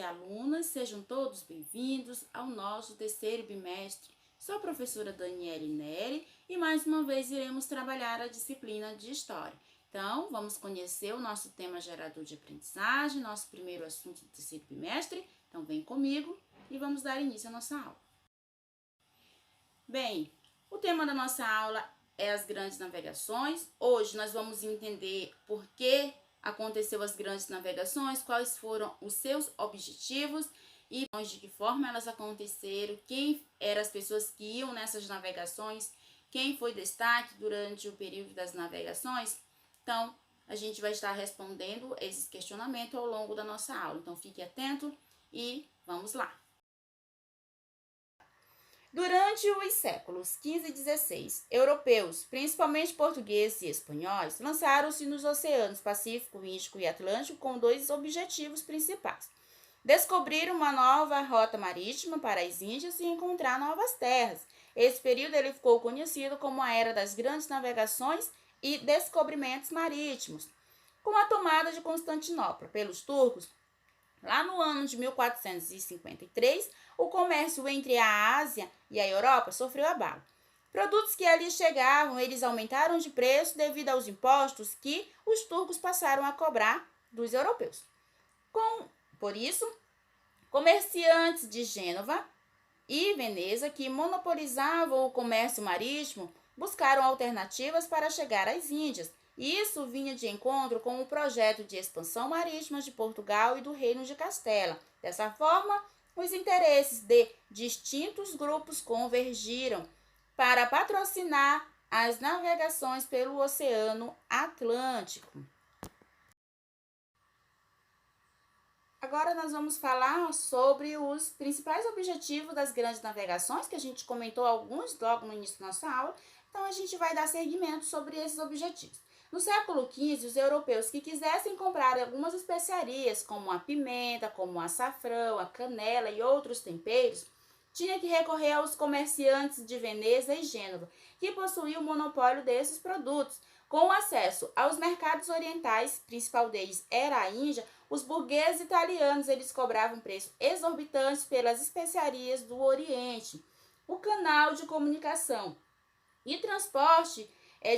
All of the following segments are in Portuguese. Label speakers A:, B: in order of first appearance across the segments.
A: alunas, sejam todos bem-vindos ao nosso terceiro bimestre. Sou a professora Daniele Neri e mais uma vez iremos trabalhar a disciplina de História. Então, vamos conhecer o nosso tema gerador de aprendizagem, nosso primeiro assunto do terceiro bimestre. Então, vem comigo e vamos dar início à nossa aula. Bem, o tema da nossa aula é as grandes navegações. Hoje nós vamos entender por que aconteceu as grandes navegações, quais foram os seus objetivos e de que forma elas aconteceram, quem eram as pessoas que iam nessas navegações, quem foi destaque durante o período das navegações. Então, a gente vai estar respondendo esses questionamentos ao longo da nossa aula. Então, fique atento e vamos lá. Durante os séculos XV e XVI, europeus, principalmente portugueses e espanhóis, lançaram-se nos oceanos Pacífico, Índico e Atlântico com dois objetivos principais: descobrir uma nova rota marítima para as Índias e encontrar novas terras. Esse período ele ficou conhecido como a Era das Grandes Navegações e Descobrimentos Marítimos. Com a tomada de Constantinopla pelos turcos, lá no ano de 1453, o comércio entre a Ásia e a Europa sofreu abalo. Produtos que ali chegavam, eles aumentaram de preço devido aos impostos que os turcos passaram a cobrar dos europeus. Por isso, comerciantes de Gênova e Veneza, que monopolizavam o comércio marítimo, buscaram alternativas para chegar às Índias. Isso vinha de encontro com o projeto de expansão marítima de Portugal e do Reino de Castela. Dessa forma, os interesses de distintos grupos convergiram para patrocinar as navegações pelo Oceano Atlântico. Agora nós vamos falar sobre os principais objetivos das grandes navegações, que a gente comentou alguns logo no início da nossa aula. Então, a gente vai dar seguimento sobre esses objetivos. No século XV, os europeus que quisessem comprar algumas especiarias, como a pimenta, como o açafrão, a canela e outros temperos, tinham que recorrer aos comerciantes de Veneza e Gênova, que possuíam o monopólio desses produtos. Com acesso aos mercados orientais, principal deles era a Índia, os burgueses italianos eles cobravam preços exorbitantes pelas especiarias do Oriente. O canal de comunicação e transporte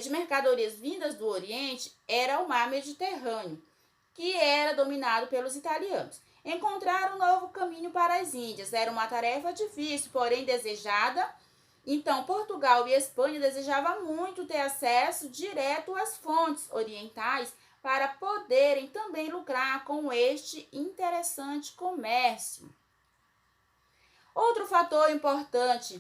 A: de mercadorias vindas do Oriente era o mar Mediterrâneo, que era dominado pelos italianos. Encontrar um novo caminho para as Índias era uma tarefa difícil, porém desejada. Então, Portugal e Espanha desejavam muito ter acesso direto às fontes orientais para poderem também lucrar com este interessante comércio. Outro fator importante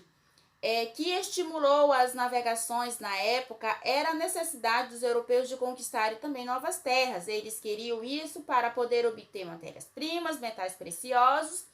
A: que estimulou as navegações na época era a necessidade dos europeus de conquistarem também novas terras. Eles queriam isso para poder obter matérias-primas, metais preciosos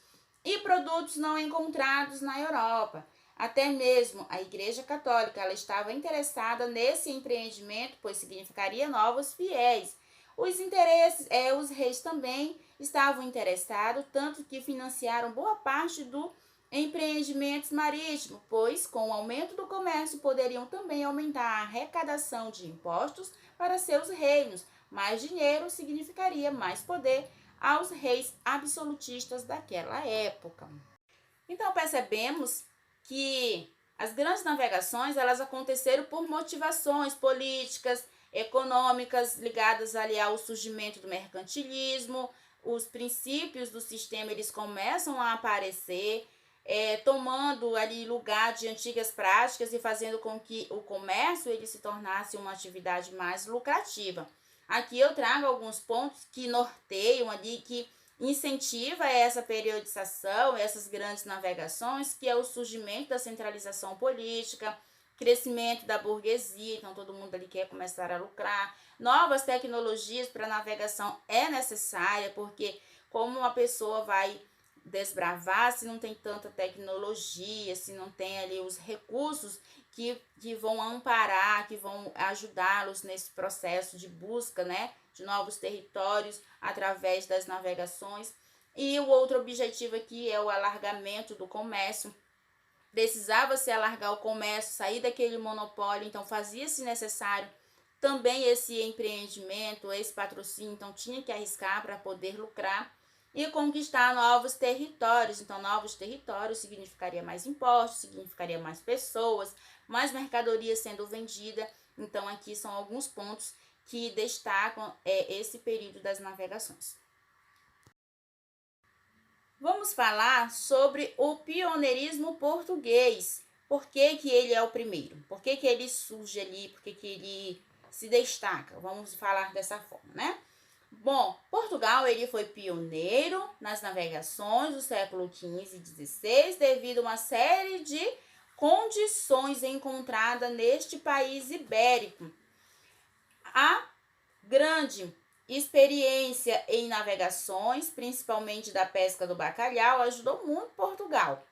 A: e produtos não encontrados na Europa. Até mesmo a Igreja Católica ela estava interessada nesse empreendimento, pois significaria novos fiéis. Os reis também estavam interessados, tanto que financiaram boa parte do empreendimentos marítimos, pois com o aumento do comércio poderiam também aumentar a arrecadação de impostos para seus reinos. Mais dinheiro significaria mais poder aos reis absolutistas daquela época. Então percebemos que as grandes navegações elas aconteceram por motivações políticas, econômicas ligadas ali ao surgimento do mercantilismo. Os princípios do sistema eles começam a aparecer, tomando ali lugar de antigas práticas e fazendo com que o comércio ele se tornasse uma atividade mais lucrativa. Aqui eu trago alguns pontos que norteiam ali, que incentiva essa periodização, essas grandes navegações, que é o surgimento da centralização política, crescimento da burguesia, então todo mundo ali quer começar a lucrar. Novas tecnologias para navegação é necessária, porque como uma pessoa vai desbravar se não tem tanta tecnologia, se não tem ali os recursos que vão amparar, que vão ajudá-los nesse processo de busca, né, de novos territórios através das navegações. E o outro objetivo aqui é o alargamento do comércio. Precisava-se alargar o comércio, sair daquele monopólio, então fazia-se necessário também esse empreendimento, esse patrocínio, então tinha que arriscar para poder lucrar. e conquistar novos territórios. Então, novos territórios significaria mais impostos, significaria mais pessoas, mais mercadoria sendo vendida. Então, aqui são alguns pontos que destacam esse período das navegações. Vamos falar sobre o pioneirismo português. Por que que ele é o primeiro? Por que que ele surge ali? Por que que ele se destaca? Vamos falar dessa forma, né? Bom, Portugal ele foi pioneiro nas navegações do século XV e XVI devido a uma série de condições encontradas neste país ibérico. A grande experiência em navegações, principalmente da pesca do bacalhau, ajudou muito Portugal.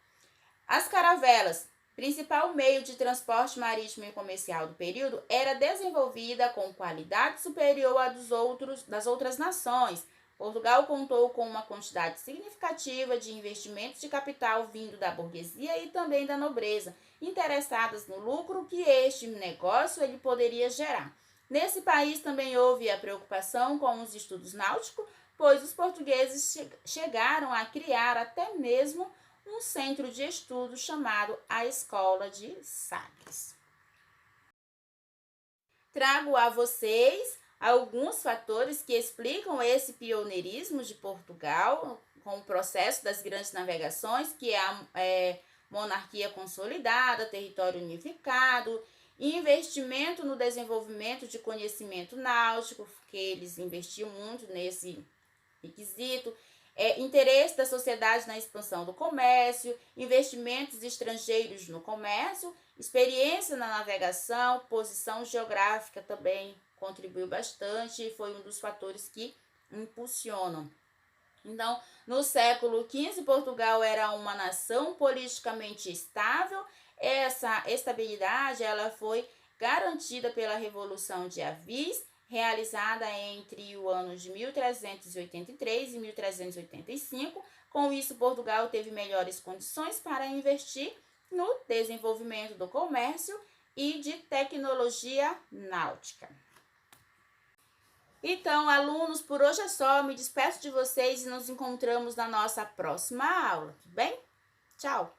A: As caravelas, principal meio de transporte marítimo e comercial do período, era desenvolvida com qualidade superior à das outras nações. Portugal contou com uma quantidade significativa de investimentos de capital vindo da burguesia e também da nobreza, interessadas no lucro que este negócio ele poderia gerar. Nesse país também houve a preocupação com os estudos náuticos, pois os portugueses chegaram a criar até mesmo um centro de estudo chamado a Escola de Sagres. Trago a vocês alguns fatores que explicam esse pioneirismo de Portugal com o processo das grandes navegações, que é a monarquia consolidada, território unificado, investimento no desenvolvimento de conhecimento náutico, porque eles investiam muito nesse requisito, interesse da sociedade na expansão do comércio, investimentos estrangeiros no comércio, experiência na navegação, posição geográfica também contribuiu bastante e foi um dos fatores que impulsionam. Então, no século XV, Portugal era uma nação politicamente estável. Essa estabilidade ela foi garantida pela Revolução de Avis, realizada entre o ano de 1383 e 1385. Com isso, Portugal teve melhores condições para investir no desenvolvimento do comércio e de tecnologia náutica. Então, alunos, por hoje é só. Me despeço de vocês e nos encontramos na nossa próxima aula, tudo bem? Tchau!